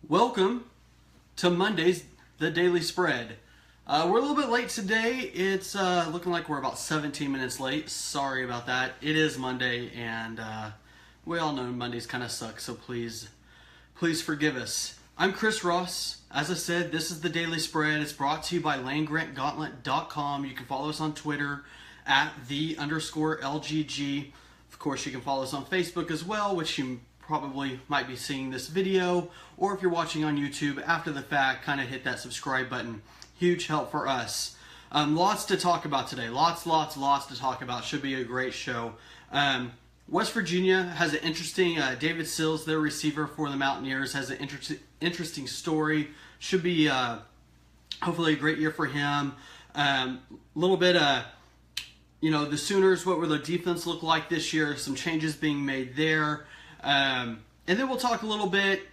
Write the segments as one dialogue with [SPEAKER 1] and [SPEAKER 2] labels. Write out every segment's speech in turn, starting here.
[SPEAKER 1] Welcome to Monday's The Daily Spread. We're a little bit late today. It's looking like we're about 17 minutes late. Sorry about that. It is Monday, and we all know Mondays kind of suck, so please forgive us. I'm Chris Ross. As I said, this is The Daily Spread. It's brought to you by LandGrantGauntlet.com. You can follow us on Twitter at @the_LGG. Of course, you can follow us on Facebook as well, which you probably might be seeing this video, or if you're watching on YouTube after the fact, kind of hit that subscribe button. Huge help for us. Lots to talk about today. Lots to talk about. Should be a great show. West Virginia has an interesting, David Sills, their receiver for the Mountaineers, has an interesting story. Should be hopefully a great year for him. Little bit, the Sooners, what will their defense look like this year? Some changes being made there. And then we'll talk a little bit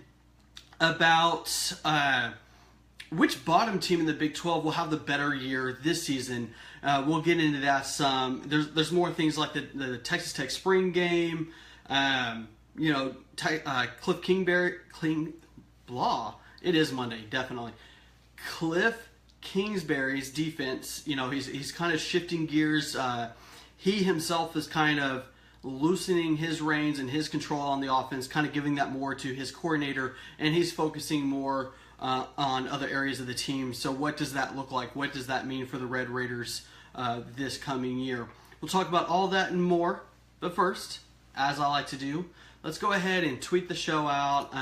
[SPEAKER 1] about which bottom team in the Big 12 will have the better year this season. We'll get into that some. There's more things like the Texas Tech spring game. Cliff It is Monday, definitely. Cliff Kingsbury's defense. He's kind of shifting gears. He himself is kind of loosening his reins and his control on the offense, kind of giving that more to his coordinator, and he's focusing more on other areas of the team. So what does that look like? What does that mean for the Red Raiders this coming year? We'll talk about all that and more, but first, as I like to do, let's go ahead and tweet the show out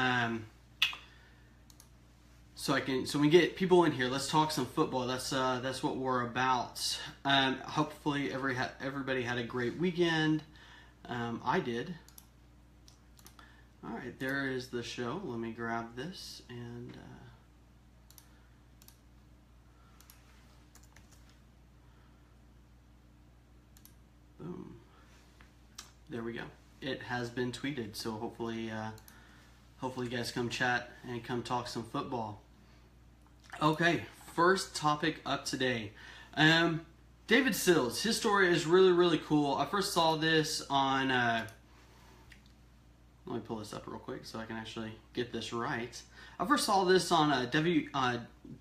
[SPEAKER 1] so we get people in here. Let's talk some football. That's what we're about. Hopefully everybody had a great weekend. I did. Alright, there is the show. Let me grab this and boom. There we go. It has been tweeted, so hopefully you guys come chat and come talk some football. Okay, first topic up today. David Sills, his story is really cool. I first saw this on, let me pull this up real quick so I can actually get this right. I first saw this on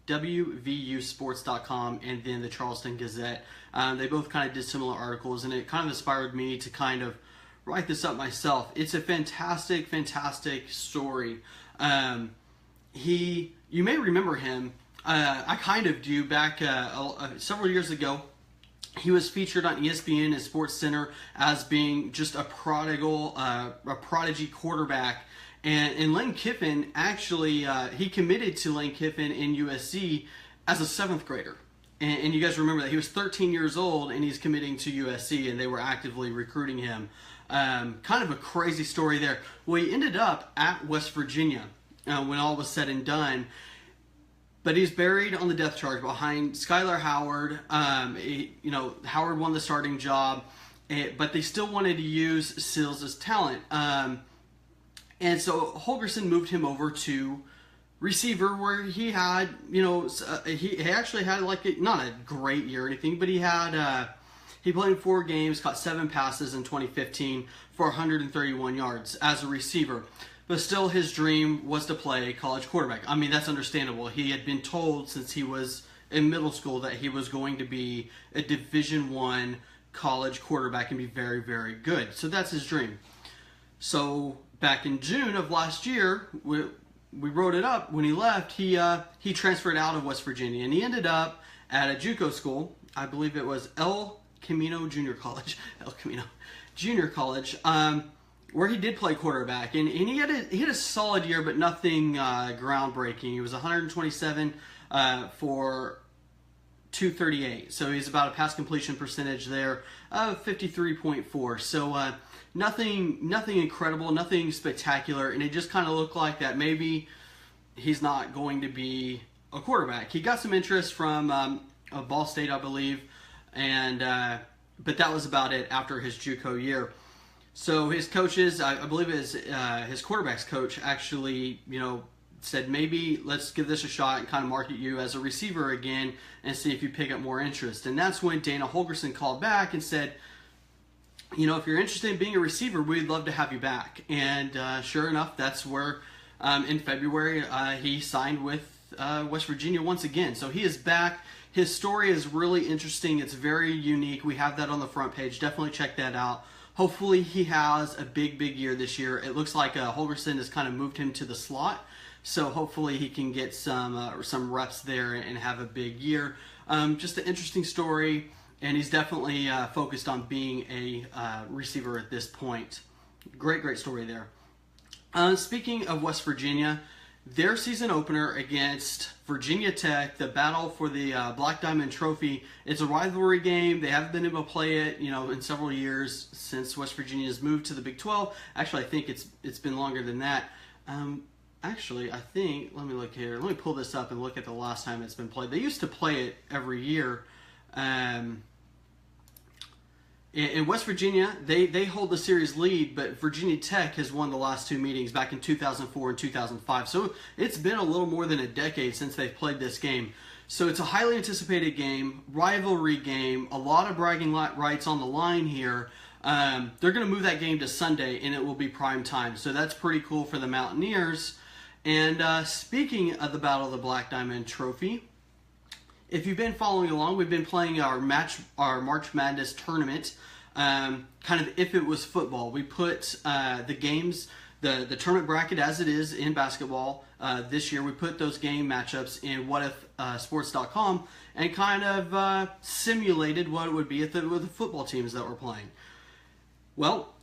[SPEAKER 1] WVUsports.com and then the Charleston Gazette. They both kind of did similar articles, and it kind of inspired me to kind of write this up myself. It's a fantastic story. You may remember him. I kind of do. Back several years ago, he was featured on ESPN and Sports Center as being just a prodigy quarterback. And Lane Kiffin actually, he committed to Lane Kiffin in USC as a 7th grader. And you guys remember that he was 13 years old and he's committing to USC, and they were actively recruiting him. Kind of a crazy story there. Well, he ended up at West Virginia when all was said and done. But he's buried on the depth chart behind Skylar Howard. Howard won the starting job, but they still wanted to use Sills' talent. And so Holgorsen moved him over to receiver, where he had, he actually had not a great year or anything, but he played in 4 games, caught 7 passes in 2015 for 131 yards as a receiver. But still, his dream was to play college quarterback. I mean, that's understandable. He had been told since he was in middle school that he was going to be a Division I college quarterback and be very good. So that's his dream. So back in June of last year, we wrote it up. When he left, he transferred out of West Virginia, and he ended up at a JUCO school. I believe it was El Camino Junior College. Where he did play quarterback, and he had a solid year, but nothing groundbreaking. He was 127 for 238, so he's about a pass completion percentage there of 53.4. So nothing incredible, nothing spectacular, and it just kind of looked like that maybe he's not going to be a quarterback. He got some interest from Ball State, I believe, and but that was about it after his JUCO year. So his coaches, I believe his quarterback's coach actually, said maybe let's give this a shot and kind of market you as a receiver again and see if you pick up more interest. And that's when Dana Holgorsen called back and said, if you're interested in being a receiver, we'd love to have you back. And sure enough, that's where In February, he signed with West Virginia once again. So he is back. His story is really interesting. It's very unique. We have that on the front page. Definitely check that out. Hopefully he has a big year this year. It looks like Holgerson has kind of moved him to the slot. So hopefully he can get some reps there and have a big year. Just an interesting story. And he's definitely focused on being a receiver at this point. Great story there. Speaking of West Virginia, their season opener against Virginia Tech, the battle for the Black Diamond Trophy. It's a rivalry game. They haven't been able to play it, in several years since West Virginia's moved to the Big 12. Actually, I think it's been longer than that. Actually, I think, let me look here. Let me pull this up and look at the last time it's been played. They used to play it every year. In West Virginia, they hold the series lead, but Virginia Tech has won the last two meetings back in 2004 and 2005. So it's been a little more than a decade since they've played this game. So it's a highly anticipated game, rivalry game, a lot of bragging rights on the line here. They're going to move that game to Sunday, and it will be prime time. So that's pretty cool for the Mountaineers. And speaking of the Battle of the Black Diamond Trophy, if you've been following along, we've been playing our March Madness tournament, kind of if it was football. We put the games, the tournament bracket as it is in basketball this year. We put those game matchups in whatifsports.com and kind of simulated what it would be with the football teams that we're playing. Well,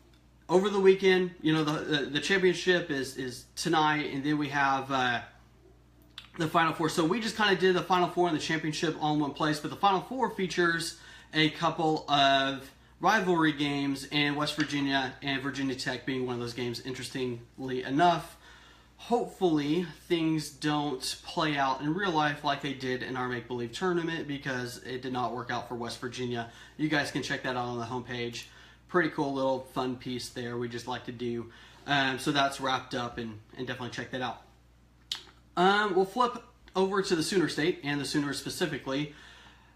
[SPEAKER 1] over the weekend, the championship is tonight, and then we have the Final Four. So we just kind of did the Final Four and the championship all in one place, but the Final Four features a couple of rivalry games, and West Virginia and Virginia Tech being one of those games, interestingly enough. Hopefully things don't play out in real life like they did in our make-believe tournament, because it did not work out for West Virginia. You guys can check that out on the homepage. Pretty cool little fun piece there we just like to do. So that's wrapped up, and definitely check that out. We'll flip over to the Sooner State, and the Sooners specifically.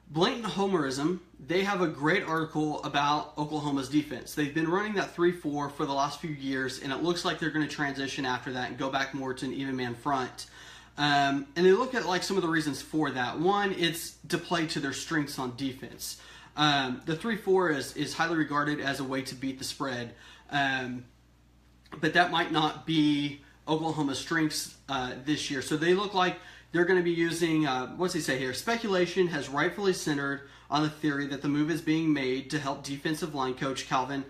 [SPEAKER 1] Blatant homerism. They have a great article about Oklahoma's defense. They've been running that 3-4 for the last few years, and it looks like they're going to transition after that and go back more to an even man front. And they look at some of the reasons for that. One, it's to play to their strengths on defense. The 3-4 is highly regarded as a way to beat the spread, but that might not be Oklahoma's strengths this year. So they look like they're going to be using, what's he say here? Speculation has rightfully centered on the theory that the move is being made to help defensive line coach Calvin,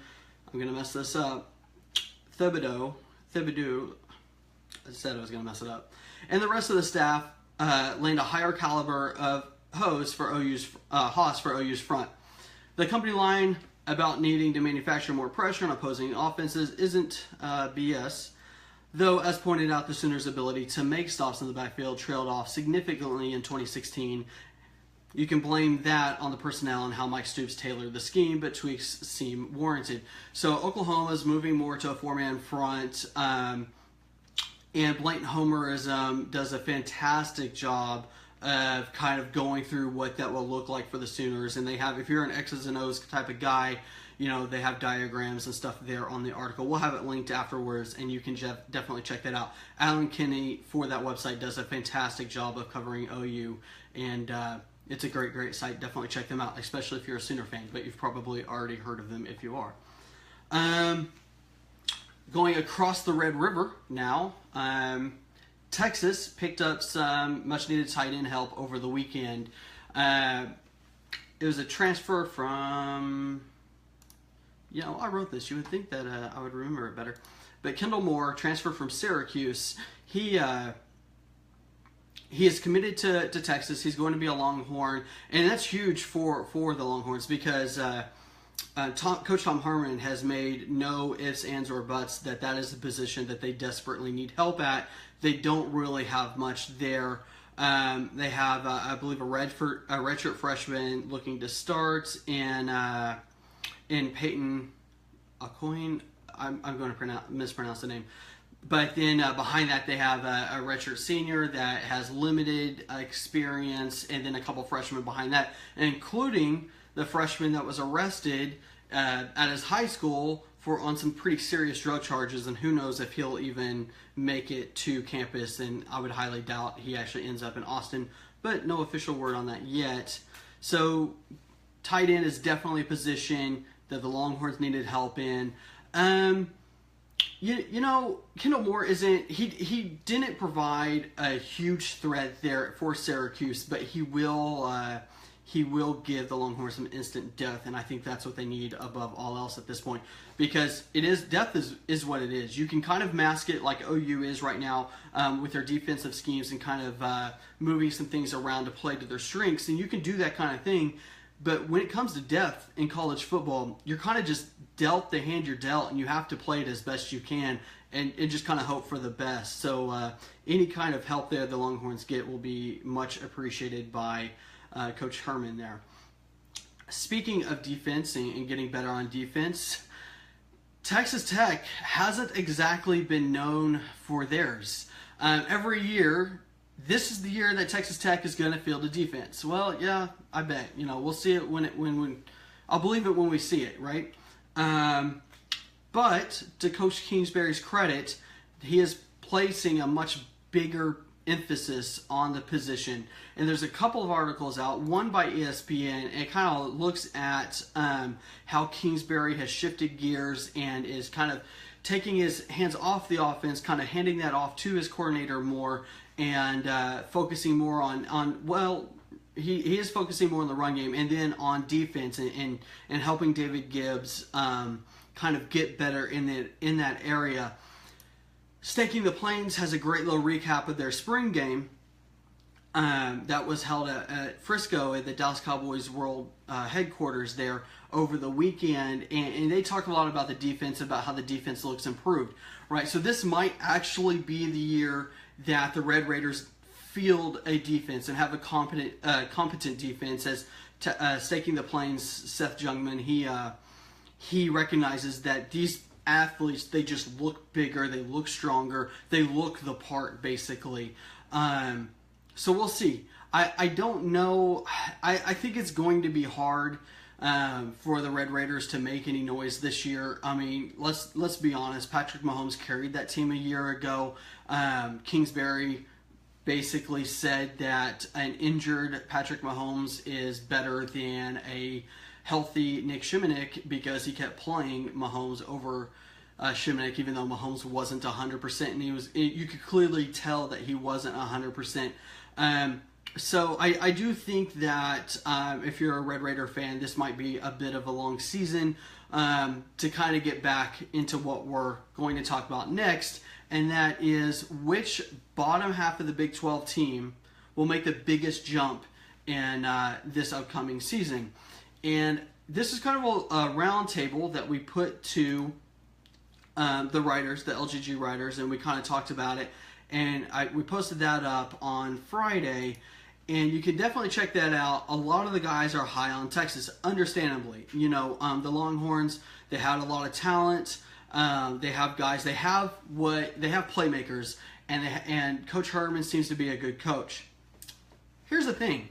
[SPEAKER 1] I'm going to mess this up, Thibodeau, I said I was going to mess it up, and the rest of the staff land a higher caliber of Haas for OU's front. The company line about needing to manufacture more pressure on opposing offenses isn't BS. Though, as pointed out, the Sooners' ability to make stops in the backfield trailed off significantly in 2016. You can blame that on the personnel and how Mike Stoops tailored the scheme, but tweaks seem warranted. So Oklahoma's moving more to a four-man front, and blatant homerism does a fantastic job of kind of going through what that will look like for the Sooners. And they have, if you're an X's and O's type of guy, they have diagrams and stuff there on the article. We'll have it linked afterwards, and you can definitely check that out. Alan Kinney for that website does a fantastic job of covering OU, and it's a great site. Definitely check them out, especially if you're a Sooner fan, but you've probably already heard of them if you are. Going across the Red River now, Texas picked up some much-needed tight end help over the weekend. It was a transfer from... I wrote this. You would think that I would remember it better. But Kendall Moore, transferred from Syracuse, he is committed to Texas. He's going to be a Longhorn, and that's huge for the Longhorns, because Coach Tom Herman has made no ifs, ands, or buts that is the position that they desperately need help at. They don't really have much there. They have, I believe, a redshirt freshman looking to start, and Peyton Acoin, I'm going to mispronounce the name. But then behind that, they have a redshirt senior that has limited experience, and then a couple freshmen behind that, including the freshman that was arrested at his high school on some pretty serious drug charges, and who knows if he'll even make it to campus, and I would highly doubt he actually ends up in Austin, but no official word on that yet. So tight end is definitely a position that the Longhorns needed help in. You know, Kendall Moore isn't, he didn't provide a huge threat there for Syracuse, but he will give the Longhorns some instant depth, and I think that's what they need above all else at this point, because depth is what it is. You can kind of mask it like OU is right now with their defensive schemes and kind of moving some things around to play to their strengths, and you can do that kind of thing. But when it comes to depth in college football, you're kind of just dealt the hand you're dealt, and you have to play it as best you can and just kind of hope for the best. So any kind of help there the Longhorns get will be much appreciated by Coach Herman there. Speaking of defense and getting better on defense, Texas Tech hasn't exactly been known for theirs. Every year, this is the year that Texas Tech is going to field a defense. Well, yeah, I bet. You know, we'll see it when I'll believe it when we see it, right? But to Coach Kingsbury's credit, he is placing a much bigger emphasis on the position. And there's a couple of articles out, one by ESPN, and it kind of looks at how Kingsbury has shifted gears and is kind of taking his hands off the offense, kind of handing that off to his coordinator more, and focusing more on he is focusing more on the run game and then on defense and helping David Gibbs kind of get better in that area. Staking the Plains has a great little recap of their spring game that was held at Frisco at the Dallas Cowboys World headquarters there over the weekend, and they talk a lot about the defense, about how the defense looks improved, right? So this might actually be the year that the Red Raiders field a defense and have a competent defense. As Staking the Plains, Seth Jungman, he recognizes that these athletes, they just look bigger, they look stronger, they look the part, basically. So we'll see. I don't know. I think it's going to be hard for the Red Raiders to make any noise this year. I mean, let's be honest. Patrick Mahomes carried that team a year ago. Kingsbury basically said that an injured Patrick Mahomes is better than a healthy Nick Shimonek, because he kept playing Mahomes over Shimonek, even though Mahomes wasn't 100%, and you could clearly tell that he wasn't 100%. So I do think that if you're a Red Raider fan, this might be a bit of a long season to kind of get back into what we're going to talk about next, and that is which bottom half of the Big 12 team will make the biggest jump in this upcoming season. And this is kind of a round table that we put to the writers, the LGG writers, and we kind of talked about it. And we posted that up on Friday, and you can definitely check that out. A lot of the guys are high on Texas, understandably. You know, the Longhorns, they had a lot of talent. They have guys. They have playmakers, and Coach Herman seems to be a good coach. Here's the thing.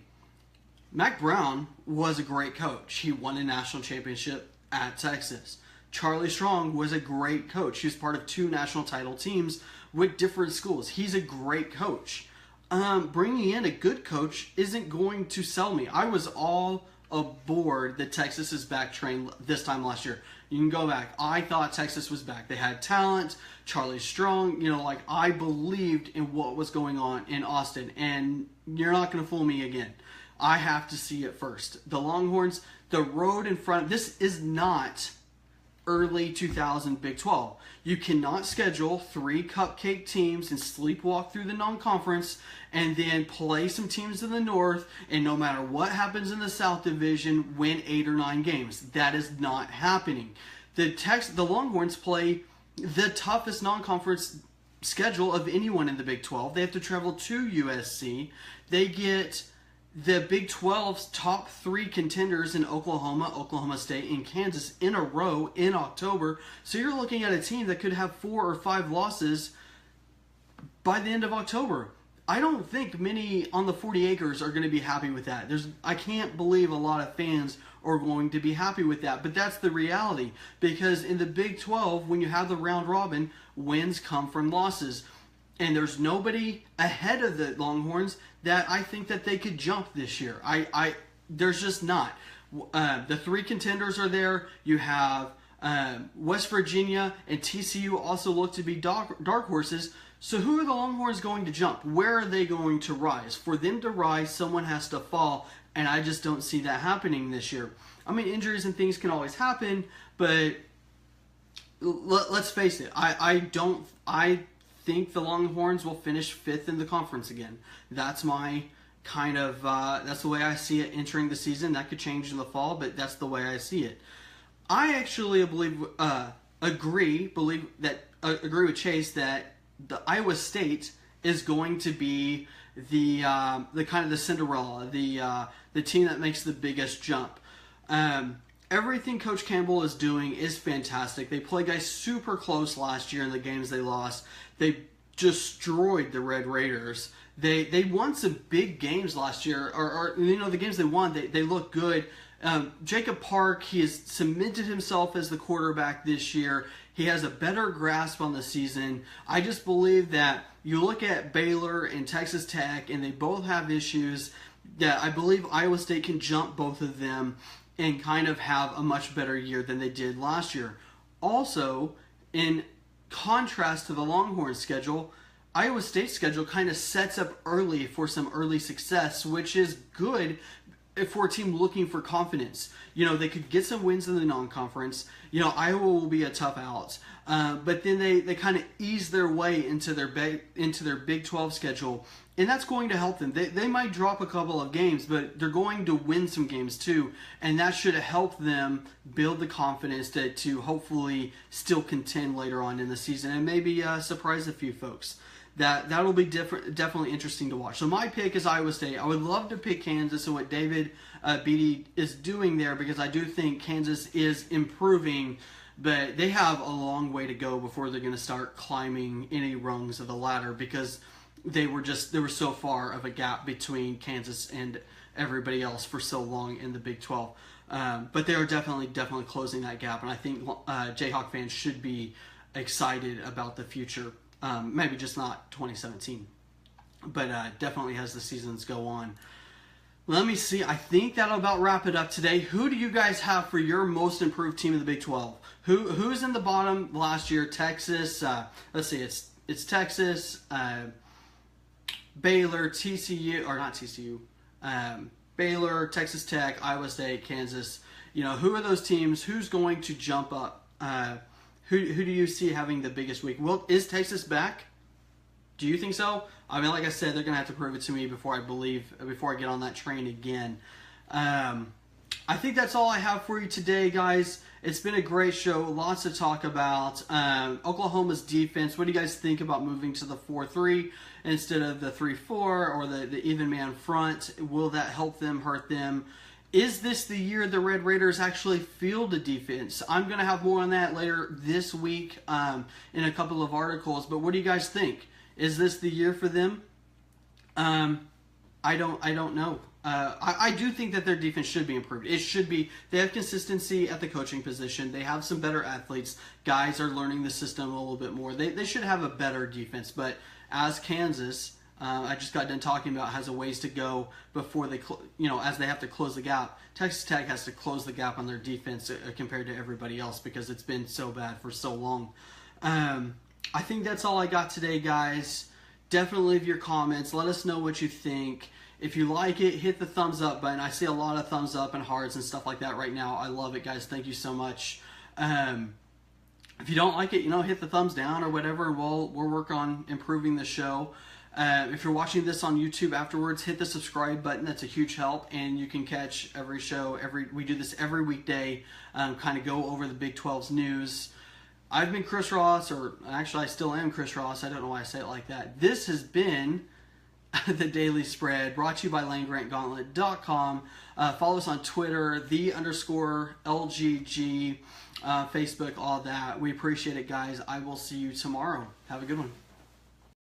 [SPEAKER 1] Mac Brown was a great coach. He won a national championship at Texas. Charlie Strong was a great coach. He was part of 2 national title teams with different schools. He's a great coach. Bringing in a good coach isn't going to sell me. I was all aboard the Texas is back train this time last year. You can go back. I thought Texas was back. They had talent. Charlie Strong, I believed in what was going on in Austin, and you're not going to fool me again. I have to see it first. The Longhorns, the road in front, this is not early 2000 Big 12. You cannot schedule 3 cupcake teams and sleepwalk through the non-conference and then play some teams in the North, and no matter what happens in the South Division, win 8 or 9 games. That is not happening. The Longhorns play the toughest non-conference schedule of anyone in the Big 12. They have to travel to USC. They get the Big 12's top 3 contenders in Oklahoma, Oklahoma State, and Kansas in a row in October. So you're looking at a team that could have 4 or 5 losses by the end of October. I don't think many on the 40 acres are going to be happy with that. I can't believe a lot of fans are going to be happy with that, but that's the reality, because in the Big 12, when you have the round robin, wins come from losses. And there's nobody ahead of the Longhorns that I think that they could jump this year. There's just not. The three contenders are there. You have West Virginia and TCU also look to be dark horses. So who are the Longhorns going to jump? Where are they going to rise? For them to rise, someone has to fall, and I just don't see that happening this year. I mean, injuries and things can always happen, but let's face it. I think the Longhorns will finish 5th in the conference again. That's my kind of that's the way I see it entering the season. That could change in the fall, but that's the way I see it. I actually agree with Chase that the Iowa State is going to be the kind of the Cinderella, the team that makes the biggest jump. Everything Coach Campbell is doing is fantastic. They played guys super close last year in the games they lost. They destroyed the Red Raiders. They won some big games last year, or the games they won, they look good. Jacob Park, he has cemented himself as the quarterback this year. He has a better grasp on the season. I just believe that you look at Baylor and Texas Tech, and they both have issues, that I believe Iowa State can jump both of them and kind of have a much better year than they did last year. Also, in contrast to the Longhorns schedule, Iowa State's schedule kind of sets up early for some early success, which is good for a team looking for confidence. They could get some wins in the non-conference. Iowa will be a tough out. But then they kind of ease their way into their Big 12 schedule, and that's going to help them. They might drop a couple of games, but they're going to win some games too, and that should help them build the confidence to hopefully still contend later on in the season and maybe surprise a few folks. That'll be definitely interesting to watch. So my pick is Iowa State. I would love to pick Kansas and what David Beatty is doing there, because I do think Kansas is improving, but they have a long way to go before they're going to start climbing any rungs of the ladder, because there was so far of a gap between Kansas and everybody else for so long in the Big 12. But they are definitely closing that gap, and I think Jayhawk fans should be excited about the future. Maybe just not 2017, but definitely as the seasons go on. Let me see. I think that'll about wrap it up today. Who do you guys have for your most improved team in the Big 12? Who's in the bottom last year? Texas. Let's see. It's Texas, Baylor, TCU, or not TCU. Baylor, Texas Tech, Iowa State, Kansas. Who are those teams? Who's going to jump up? Who do you see having the biggest week? Well, is Texas back? Do you think so? I mean, like I said, they're going to have to prove it to me before I get on that train again. I think that's all I have for you today, guys. It's been a great show. Lots to talk about. Oklahoma's defense. What do you guys think about moving to the 4-3 instead of the 3-4 or the even man front? Will that help them, hurt them? Is this the year the Red Raiders actually field a defense? I'm going to have more on that later this week in a couple of articles. But what do you guys think? Is this the year for them? I don't know. I do think that their defense should be improved. It should be. They have consistency at the coaching position. They have some better athletes. Guys are learning the system a little bit more. They should have a better defense. But as Kansas, I just got done talking about, has a ways to go before they, as they have to close the gap. Texas Tech has to close the gap on their defense compared to everybody else, because it's been so bad for so long. I think that's all I got today, guys. Definitely leave your comments. Let us know what you think. If you like it, hit the thumbs up button. I see a lot of thumbs up and hearts and stuff like that right now. I love it, guys. Thank you so much. If you don't like it, hit the thumbs down or whatever, and we'll work on improving the show. If you're watching this on YouTube afterwards, hit the subscribe button. That's a huge help, and you can catch every show. We do this every weekday, kind of go over the Big 12's news. I've been Chris Ross, or actually I still am Chris Ross. I don't know why I say it like that. This has been The Daily Spread, brought to you by LandGrantGauntlet.com. Follow us on Twitter, _LGG, Facebook, all that. We appreciate it, guys. I will see you tomorrow. Have a good one.